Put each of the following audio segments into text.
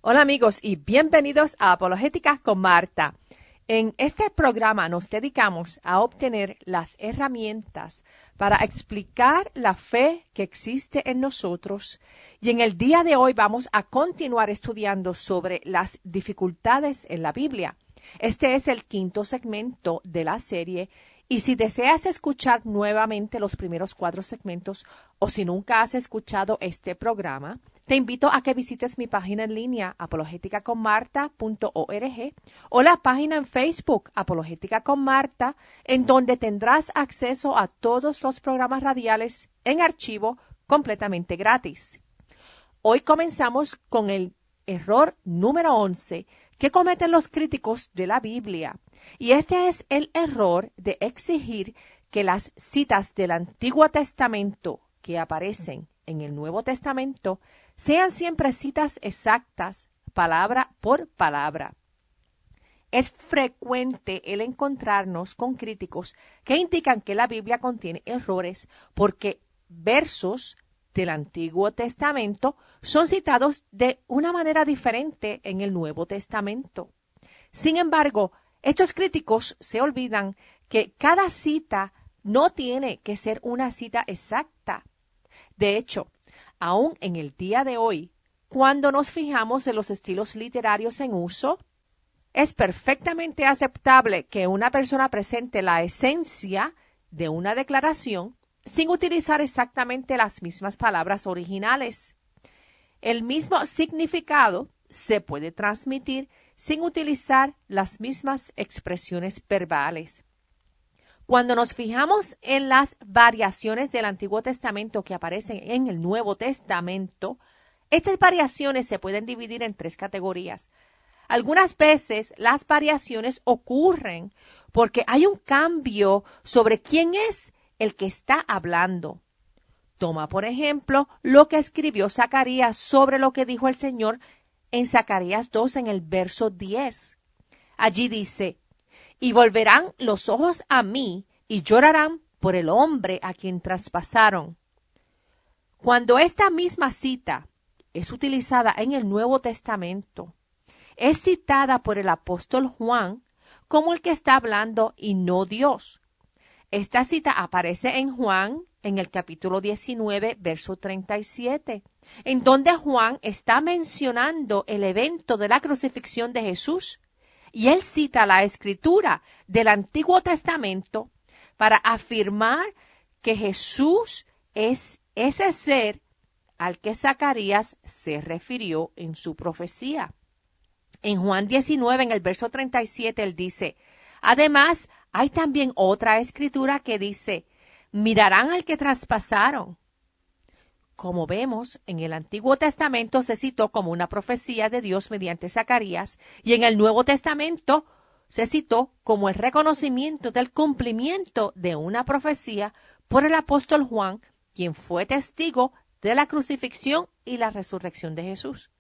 Hola amigos y bienvenidos a Apologética con Marta. En este programa nos dedicamos a obtener las herramientas para explicar la fe que existe en nosotros y en el día de hoy vamos a continuar estudiando sobre las dificultades en la Biblia. Este es el quinto segmento de la serie y si deseas escuchar nuevamente los primeros 4 segmentos o si nunca has escuchado este programa, te invito a que visites mi página en línea apologeticaconmarta.org o la página en Facebook Apologética con Marta, en donde tendrás acceso a todos los programas radiales en archivo completamente gratis. Hoy comenzamos con el error número 11 que cometen los críticos de la Biblia. Y este es el error de exigir que las citas del Antiguo Testamento que aparecen en el Nuevo Testamento sean siempre citas exactas, palabra por palabra. Es frecuente el encontrarnos con críticos que indican que la Biblia contiene errores porque versos del Antiguo Testamento son citados de una manera diferente en el Nuevo Testamento. Sin embargo, estos críticos se olvidan que cada cita no tiene que ser una cita exacta. De hecho, aún en el día de hoy, cuando nos fijamos en los estilos literarios en uso, es perfectamente aceptable que una persona presente la esencia de una declaración sin utilizar exactamente las mismas palabras originales. El mismo significado se puede transmitir sin utilizar las mismas expresiones verbales. Cuando nos fijamos en las variaciones del Antiguo Testamento que aparecen en el Nuevo Testamento, estas variaciones se pueden dividir en 3 categorías. Algunas veces las variaciones ocurren porque hay un cambio sobre quién es el que está hablando. Toma, por ejemplo, lo que escribió Zacarías sobre lo que dijo el Señor en Zacarías 2 en el verso 10. Allí dice: y volverán los ojos a mí y llorarán por el hombre a quien traspasaron. Cuando esta misma cita es utilizada en el Nuevo Testamento, es citada por el apóstol Juan como el que está hablando y no Dios. Esta cita aparece en Juan en el capítulo 19, verso 37, en donde Juan está mencionando el evento de la crucifixión de Jesús. Y él cita la escritura del Antiguo Testamento para afirmar que Jesús es ese ser al que Zacarías se refirió en su profecía. En Juan 19, en el verso 37, él dice: además, hay también otra escritura que dice: mirarán al que traspasaron. Como vemos, en el Antiguo Testamento se citó como una profecía de Dios mediante Zacarías y en el Nuevo Testamento se citó como el reconocimiento del cumplimiento de una profecía por el apóstol Juan, quien fue testigo de la crucifixión y la resurrección de Jesús.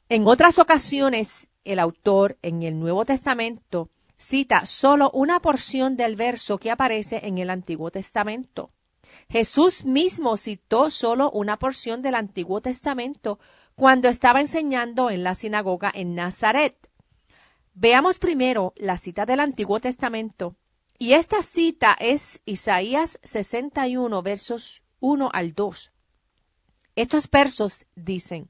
En otras ocasiones, el autor en el Nuevo Testamento cita solo una porción del verso que aparece en el Antiguo Testamento. Jesús mismo citó solo una porción del Antiguo Testamento cuando estaba enseñando en la sinagoga en Nazaret. Veamos primero la cita del Antiguo Testamento. Y esta cita es Isaías 61, versos 1 al 2. Estos versos dicen: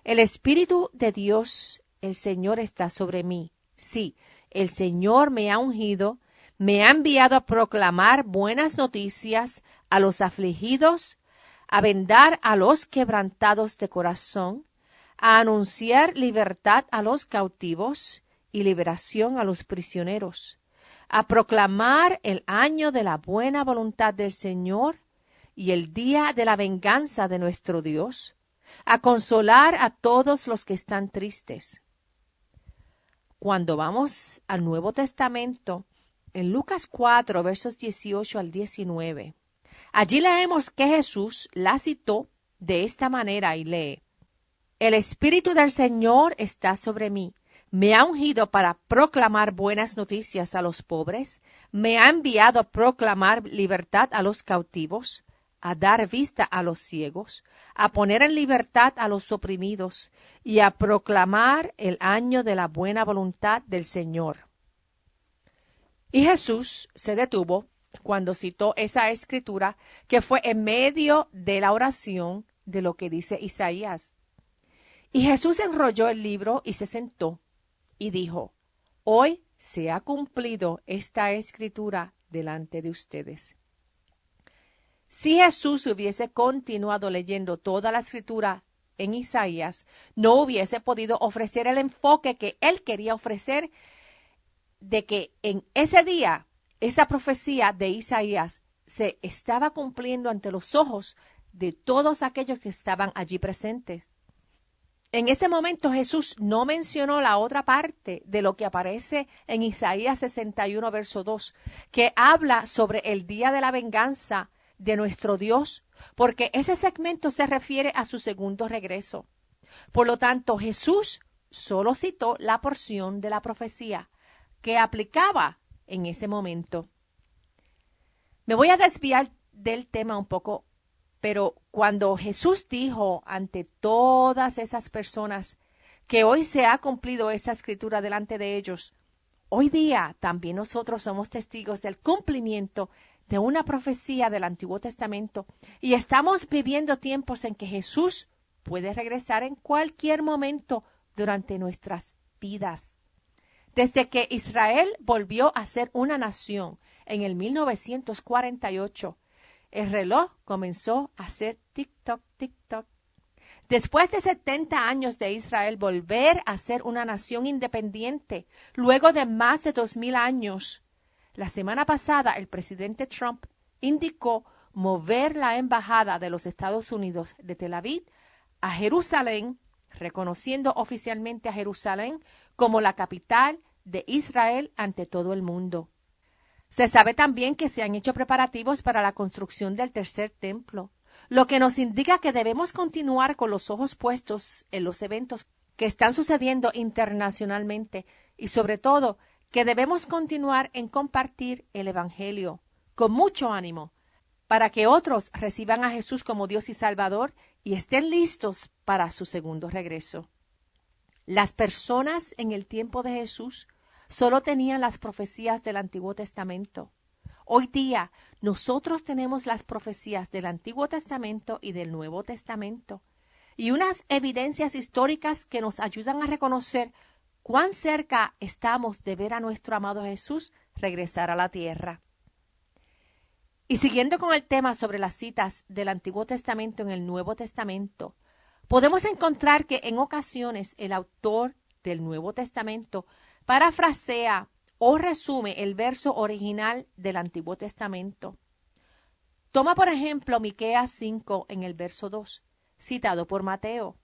el Espíritu de Dios, el Señor, está sobre mí. Sí, el Señor me ha ungido, me ha enviado a proclamar buenas noticias a los afligidos, a vendar a los quebrantados de corazón, a anunciar libertad a los cautivos y liberación a los prisioneros, a proclamar el año de la buena voluntad del Señor y el día de la venganza de nuestro Dios, a consolar a todos los que están tristes. Cuando vamos al Nuevo Testamento, en Lucas 4, versos 18 al 19, allí leemos que Jesús la citó de esta manera y lee: el Espíritu del Señor está sobre mí, me ha ungido para proclamar buenas noticias a los pobres, me ha enviado a proclamar libertad a los cautivos, a dar vista a los ciegos, a poner en libertad a los oprimidos y a proclamar el año de la buena voluntad del Señor. Y Jesús se detuvo cuando citó esa escritura que fue en medio de la oración de lo que dice Isaías. Y Jesús enrolló el libro y se sentó y dijo: Hoy se ha cumplido esta escritura delante de ustedes. Si Jesús hubiese continuado leyendo toda la escritura en Isaías, no hubiese podido ofrecer el enfoque que él quería ofrecer de que en ese día esa profecía de Isaías se estaba cumpliendo ante los ojos de todos aquellos que estaban allí presentes. En ese momento Jesús no mencionó la otra parte de lo que aparece en Isaías 61, verso 2, que habla sobre el día de la venganza de nuestro Dios, porque ese segmento se refiere a su segundo regreso. Por lo tanto, Jesús solo citó la porción de la profecía que aplicaba en ese momento. Me voy a desviar del tema un poco, pero cuando Jesús dijo ante todas esas personas que hoy se ha cumplido esa escritura delante de ellos, hoy día también nosotros somos testigos del cumplimiento de una profecía del Antiguo Testamento y estamos viviendo tiempos en que Jesús puede regresar en cualquier momento durante nuestras vidas. Desde que Israel volvió a ser una nación en el 1948, el reloj comenzó a hacer tic-toc, tic-toc. Después de 70 años de Israel volver a ser una nación independiente, luego de más de 2000 años, la semana pasada el presidente Trump indicó mover la embajada de los Estados Unidos de Tel Aviv a Jerusalén, reconociendo oficialmente a Jerusalén como la capital de Israel ante todo el mundo. Se sabe también que se han hecho preparativos para la construcción del tercer templo, lo que nos indica que debemos continuar con los ojos puestos en los eventos que están sucediendo internacionalmente y sobre todo que debemos continuar en compartir el Evangelio con mucho ánimo para que otros reciban a Jesús como Dios y Salvador y estén listos para su segundo regreso. Las personas en el tiempo de Jesús solo tenían las profecías del Antiguo Testamento. Hoy día nosotros tenemos las profecías del Antiguo Testamento y del Nuevo Testamento y unas evidencias históricas que nos ayudan a reconocer cuán cerca estamos de ver a nuestro amado Jesús regresar a la tierra. Y siguiendo con el tema sobre las citas del Antiguo Testamento en el Nuevo Testamento, podemos encontrar que en ocasiones el autor del Nuevo Testamento parafrasea o resume el verso original del Antiguo Testamento. Toma por ejemplo Miqueas 5 en el verso 2, citado por Mateo.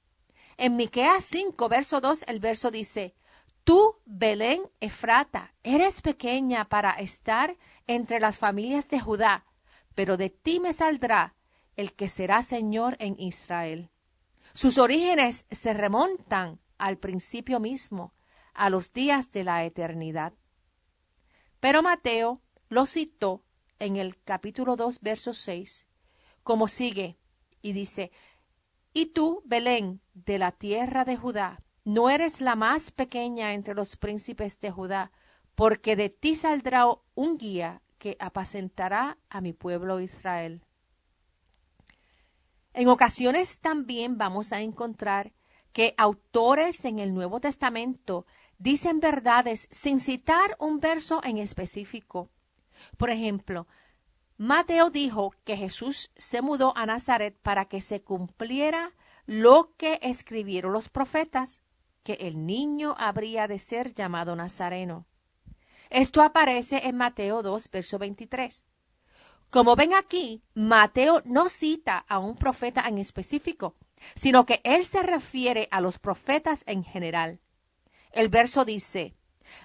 En Miqueas 5, verso 2, el verso dice: Tú, Belén Efrata, eres pequeña para estar entre las familias de Judá, pero de ti me saldrá el que será Señor en Israel. Sus orígenes se remontan al principio mismo, a los días de la eternidad. Pero Mateo lo citó en el capítulo 2, verso 6, como sigue, y dice: Y tú, Belén, de la tierra de Judá, no eres la más pequeña entre los príncipes de Judá, porque de ti saldrá un guía que apacentará a mi pueblo Israel. En ocasiones también vamos a encontrar que autores en el Nuevo Testamento dicen verdades sin citar un verso en específico. Por ejemplo, Mateo dijo que Jesús se mudó a Nazaret para que se cumpliera lo que escribieron los profetas, que el niño habría de ser llamado Nazareno. Esto aparece en Mateo 2, verso 23. Como ven aquí, Mateo no cita a un profeta en específico, sino que él se refiere a los profetas en general. El verso dice: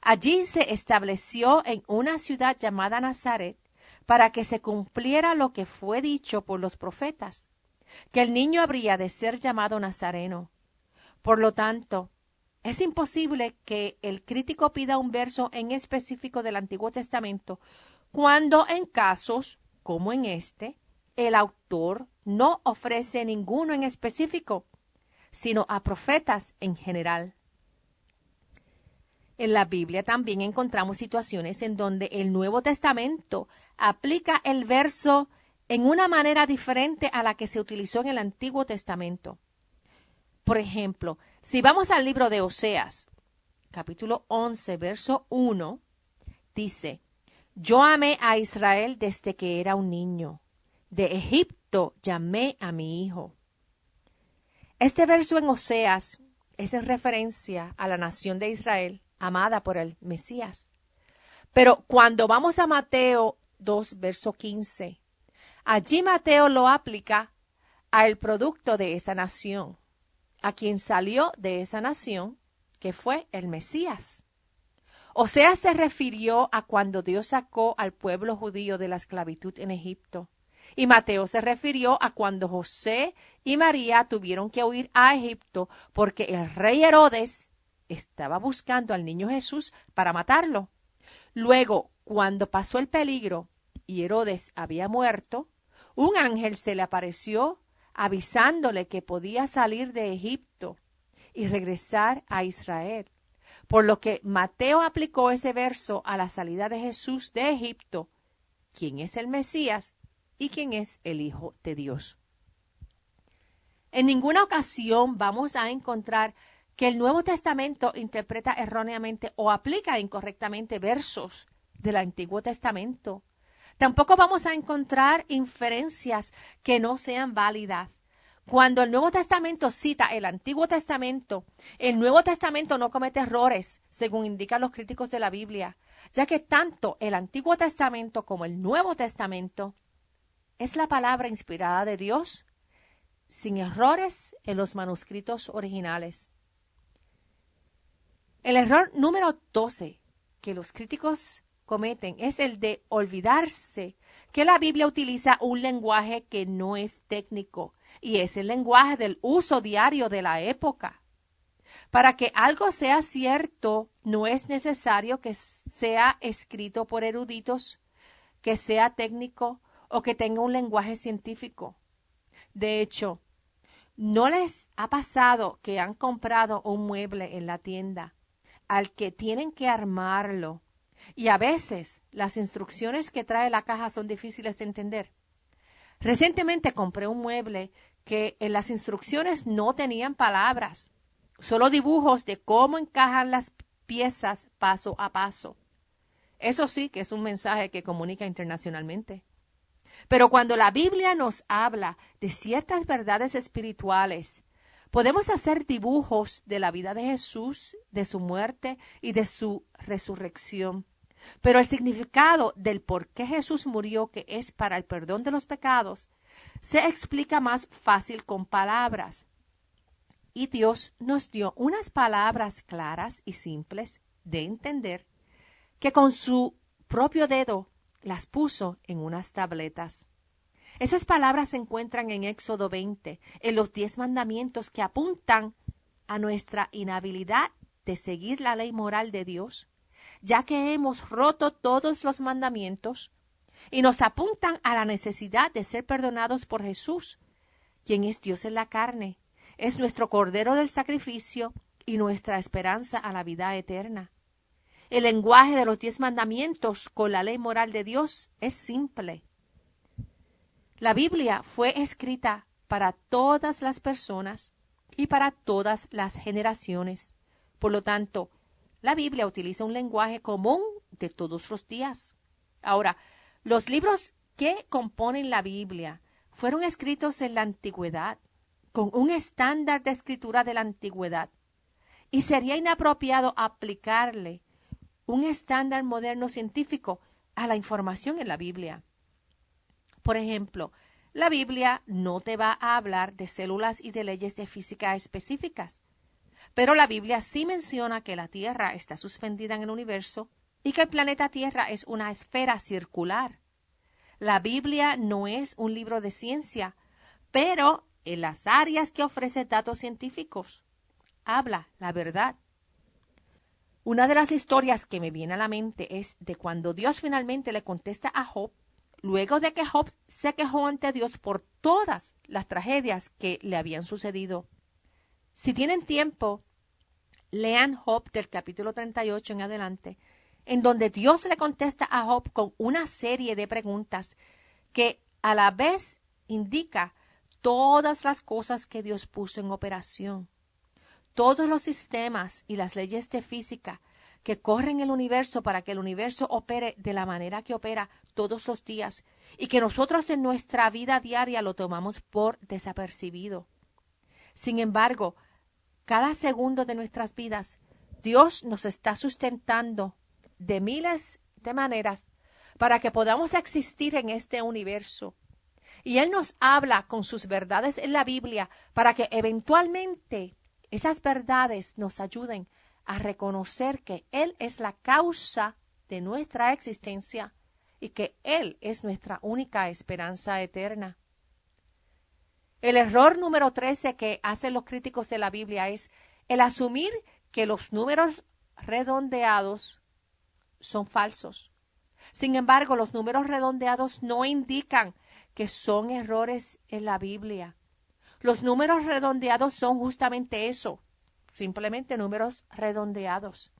Allí se estableció en una ciudad llamada Nazaret para que se cumpliera lo que fue dicho por los profetas, que el niño habría de ser llamado Nazareno. Por lo tanto, es imposible que el crítico pida un verso en específico del Antiguo Testamento cuando en casos como en este, el autor no ofrece ninguno en específico, sino a profetas en general. En la Biblia también encontramos situaciones en donde el Nuevo Testamento aplica el verso en una manera diferente a la que se utilizó en el Antiguo Testamento. Por ejemplo, si vamos al libro de Oseas, capítulo 11, verso 1, dice: Yo amé a Israel desde que era un niño. De Egipto llamé a mi hijo. Este verso en Oseas es en referencia a la nación de Israel, amada por el Mesías. Pero cuando vamos a Mateo 2, verso 15, allí Mateo lo aplica al producto de esa nación, a quien salió de esa nación, que fue el Mesías. Oseas se refirió a cuando Dios sacó al pueblo judío de la esclavitud en Egipto. Y Mateo se refirió a cuando José y María tuvieron que huir a Egipto porque el rey Herodes estaba buscando al niño Jesús para matarlo. Luego, cuando pasó el peligro y Herodes había muerto, un ángel se le apareció avisándole que podía salir de Egipto y regresar a Israel. Por lo que Mateo aplicó ese verso a la salida de Jesús de Egipto, quien es el Mesías y quien es el Hijo de Dios. En ninguna ocasión vamos a encontrar que el Nuevo Testamento interpreta erróneamente o aplica incorrectamente versos del Antiguo Testamento. Tampoco vamos a encontrar inferencias que no sean válidas. Cuando el Nuevo Testamento cita el Antiguo Testamento, el Nuevo Testamento no comete errores, según indican los críticos de la Biblia, ya que tanto el Antiguo Testamento como el Nuevo Testamento es la palabra inspirada de Dios, sin errores en los manuscritos originales. El error número 12 que los críticos cometen es el de olvidarse que la Biblia utiliza un lenguaje que no es técnico y es el lenguaje del uso diario de la época. Para que algo sea cierto, no es necesario que sea escrito por eruditos, que sea técnico o que tenga un lenguaje científico. De hecho, ¿no les ha pasado que han comprado un mueble en la tienda al que tienen que armarlo y a veces las instrucciones que trae la caja son difíciles de entender? Recientemente compré un mueble que en las instrucciones no tenían palabras, solo dibujos de cómo encajan las piezas paso a paso. Eso sí que es un mensaje que comunica internacionalmente. Pero cuando la Biblia nos habla de ciertas verdades espirituales, podemos hacer dibujos de la vida de Jesús, de su muerte y de su resurrección. Pero el significado del por qué Jesús murió, que es para el perdón de los pecados, se explica más fácil con palabras. Y Dios nos dio unas palabras claras y simples de entender, que con su propio dedo las puso en unas tabletas. Esas palabras se encuentran en Éxodo 20, en los 10 mandamientos que apuntan a nuestra inhabilidad de seguir la ley moral de Dios, ya que hemos roto todos los mandamientos, y nos apuntan a la necesidad de ser perdonados por Jesús, quien es Dios en la carne, es nuestro Cordero del sacrificio y nuestra esperanza a la vida eterna. El lenguaje de los 10 mandamientos con la ley moral de Dios es simple. La Biblia fue escrita para todas las personas y para todas las generaciones. Por lo tanto, la Biblia utiliza un lenguaje común de todos los días. Ahora, los libros que componen la Biblia fueron escritos en la antigüedad, con un estándar de escritura de la antigüedad, y sería inapropiado aplicarle un estándar moderno científico a la información en la Biblia. Por ejemplo, la Biblia no te va a hablar de células y de leyes de física específicas, pero la Biblia sí menciona que la Tierra está suspendida en el universo y que el planeta Tierra es una esfera circular. La Biblia no es un libro de ciencia, pero en las áreas que ofrece datos científicos, habla la verdad. Una de las historias que me viene a la mente es de cuando Dios finalmente le contesta a Job luego de que Job se quejó ante Dios por todas las tragedias que le habían sucedido. Si tienen tiempo, lean Job del capítulo 38 en adelante, en donde Dios le contesta a Job con una serie de preguntas que a la vez indica todas las cosas que Dios puso en operación, todos los sistemas y las leyes de física que corren el universo para que el universo opere de la manera que opera todos los días y que nosotros en nuestra vida diaria lo tomamos por desapercibido. Sin embargo, cada segundo de nuestras vidas, Dios nos está sustentando de miles de maneras para que podamos existir en este universo. Y Él nos habla con sus verdades en la Biblia para que eventualmente esas verdades nos ayuden a reconocer que Él es la causa de nuestra existencia y que Él es nuestra única esperanza eterna. El error número 13 que hacen los críticos de la Biblia es el asumir que los números redondeados son falsos. Sin embargo, los números redondeados no indican que son errores en la Biblia. Los números redondeados son justamente eso, simplemente números redondeados.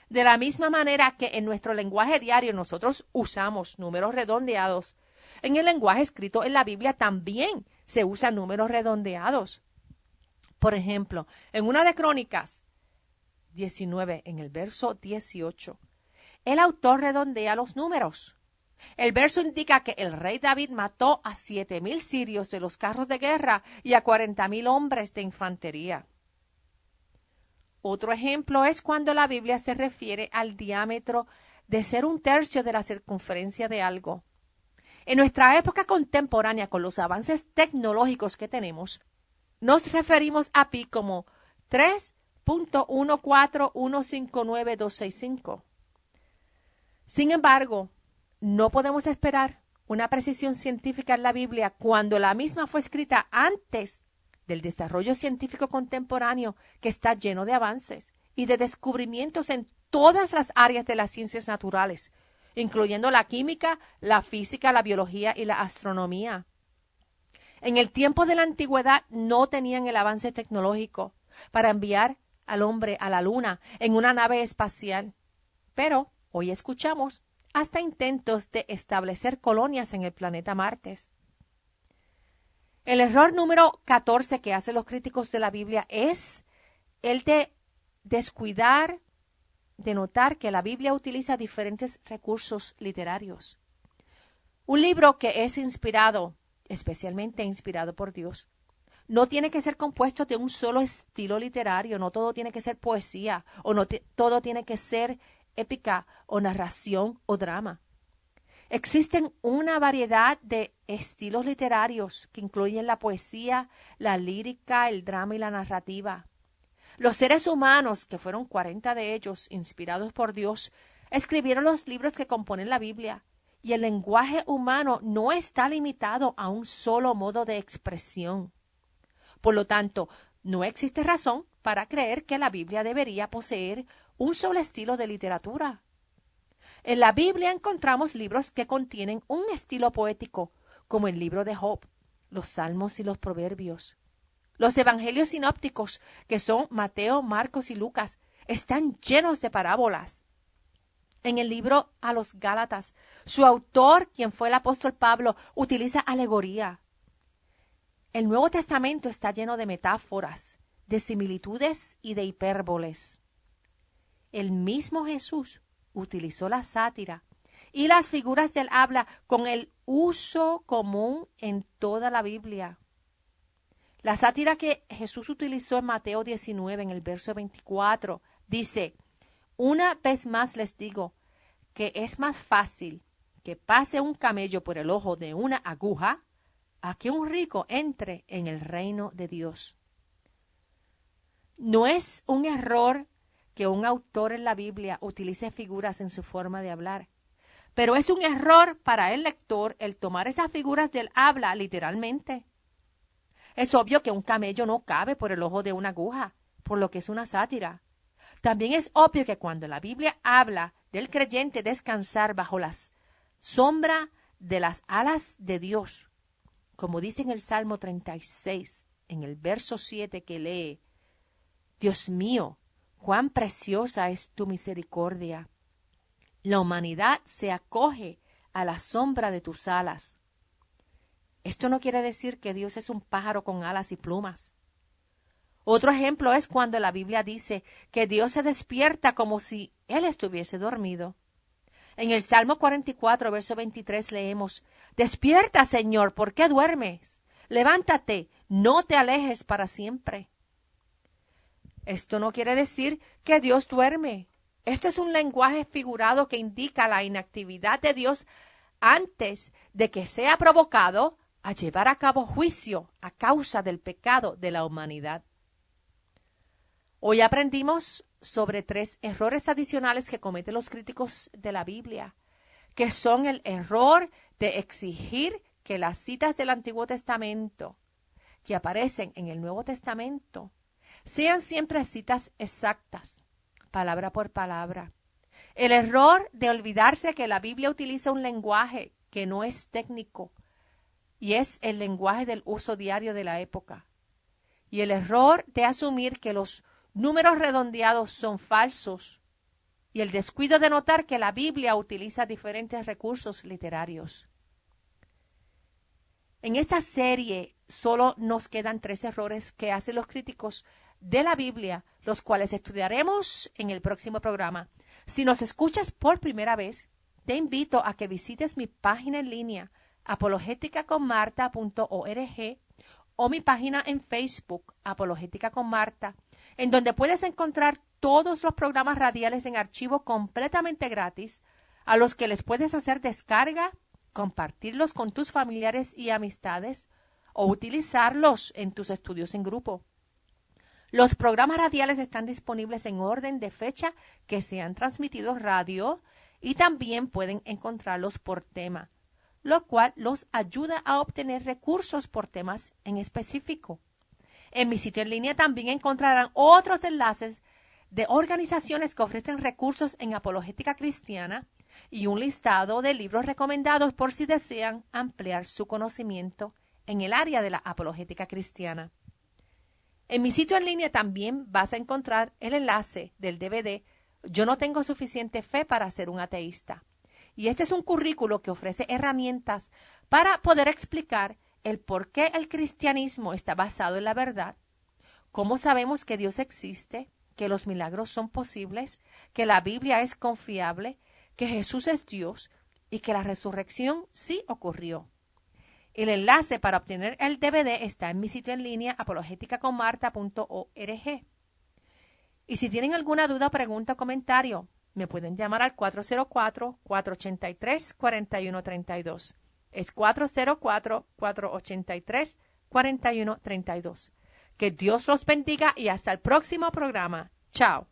De la misma manera que en nuestro lenguaje diario nosotros usamos números redondeados, en el lenguaje escrito en la Biblia también se usan números redondeados. Por ejemplo, en una de Crónicas 19, en el verso 18, el autor redondea los números. El verso indica que el rey David mató a 7,000 sirios de los carros de guerra y a 40,000 hombres de infantería. Otro ejemplo es cuando la Biblia se refiere al diámetro de ser 1/3 de la circunferencia de algo. En nuestra época contemporánea, con los avances tecnológicos que tenemos, nos referimos a pi como 3.14159,265. Sin embargo, no podemos esperar una precisión científica en la Biblia cuando la misma fue escrita antes del desarrollo científico contemporáneo, que está lleno de avances y de descubrimientos en todas las áreas de las ciencias naturales, incluyendo la química, la física, la biología y la astronomía. En el tiempo de la antigüedad no tenían el avance tecnológico para enviar al hombre a la luna en una nave espacial, pero hoy escuchamos hasta intentos de establecer colonias en el planeta Marte. El error número 14 que hacen los críticos de la Biblia es el de descuidar, de notar que la Biblia utiliza diferentes recursos literarios. Un libro que es inspirado, especialmente inspirado por Dios, no tiene que ser compuesto de un solo estilo literario, no todo tiene que ser poesía, o no todo tiene que ser épica o narración o drama. Existen una variedad de estilos literarios que incluyen la poesía, la lírica, el drama y la narrativa. Los seres humanos, que fueron 40 de ellos, inspirados por Dios, escribieron los libros que componen la Biblia, y el lenguaje humano no está limitado a un solo modo de expresión. Por lo tanto, no existe razón para creer que la Biblia debería poseer un solo estilo de literatura. En la Biblia encontramos libros que contienen un estilo poético, como el libro de Job, los Salmos y los Proverbios. Los evangelios sinópticos, que son Mateo, Marcos y Lucas, están llenos de parábolas. En el libro a los Gálatas, su autor, quien fue el apóstol Pablo, utiliza alegoría. El Nuevo Testamento está lleno de metáforas, de similitudes y de hipérboles. El mismo Jesús utilizó la sátira y las figuras del habla con el uso común en toda la Biblia. La sátira que Jesús utilizó en Mateo 19, en el verso 24, dice: una vez más les digo que es más fácil que pase un camello por el ojo de una aguja a que un rico entre en el reino de Dios. No es un error que un autor en la Biblia utilice figuras en su forma de hablar, pero es un error para el lector el tomar esas figuras del habla literalmente. Es obvio que un camello no cabe por el ojo de una aguja, por lo que es una sátira. También es obvio que cuando la Biblia habla del creyente descansar bajo la sombra de las alas de Dios, como dice en el Salmo 36, en el verso 7 que lee, Dios mío, cuán preciosa es tu misericordia. La humanidad se acoge a la sombra de tus alas. Esto no quiere decir que Dios es un pájaro con alas y plumas. Otro ejemplo es cuando la Biblia dice que Dios se despierta como si Él estuviese dormido. En el Salmo 44, verso 23 leemos, Despierta, Señor, ¿por qué duermes? Levántate, no te alejes para siempre. Esto no quiere decir que Dios duerme. Esto es un lenguaje figurado que indica la inactividad de Dios antes de que sea provocado a llevar a cabo juicio a causa del pecado de la humanidad. Hoy aprendimos sobre 3 errores adicionales que cometen los críticos de la Biblia, que son el error de exigir que las citas del Antiguo Testamento que aparecen en el Nuevo Testamento sean siempre citas exactas, palabra por palabra. El error de olvidarse que la Biblia utiliza un lenguaje que no es técnico y es el lenguaje del uso diario de la época. Y el error de asumir que los números redondeados son falsos y el descuido de notar que la Biblia utiliza diferentes recursos literarios. En esta serie solo nos quedan 3 errores que hacen los críticos de la Biblia, los cuales estudiaremos en el próximo programa. Si nos escuchas por primera vez, te invito a que visites mi página en línea apologeticaconmarta.org o mi página en Facebook, Apologética con Marta, en donde puedes encontrar todos los programas radiales en archivo completamente gratis, a los que les puedes hacer descarga, compartirlos con tus familiares y amistades o utilizarlos en tus estudios en grupo. Los programas radiales están disponibles en orden de fecha que se han transmitido en radio y también pueden encontrarlos por tema, lo cual los ayuda a obtener recursos por temas en específico. En mi sitio en línea también encontrarán otros enlaces de organizaciones que ofrecen recursos en apologética cristiana y un listado de libros recomendados por si desean ampliar su conocimiento en el área de la apologética cristiana. En mi sitio en línea también vas a encontrar el enlace del DVD Yo no tengo suficiente fe para ser un ateísta. Y este es un currículo que ofrece herramientas para poder explicar el por qué el cristianismo está basado en la verdad, cómo sabemos que Dios existe, que los milagros son posibles, que la Biblia es confiable, que Jesús es Dios y que la resurrección sí ocurrió. El enlace para obtener el DVD está en mi sitio en línea apologeticaconmarta.org. Y si tienen alguna duda, pregunta o comentario, me pueden llamar al 404-483-4132. Es 404-483-4132. Que Dios los bendiga y hasta el próximo programa. Chao.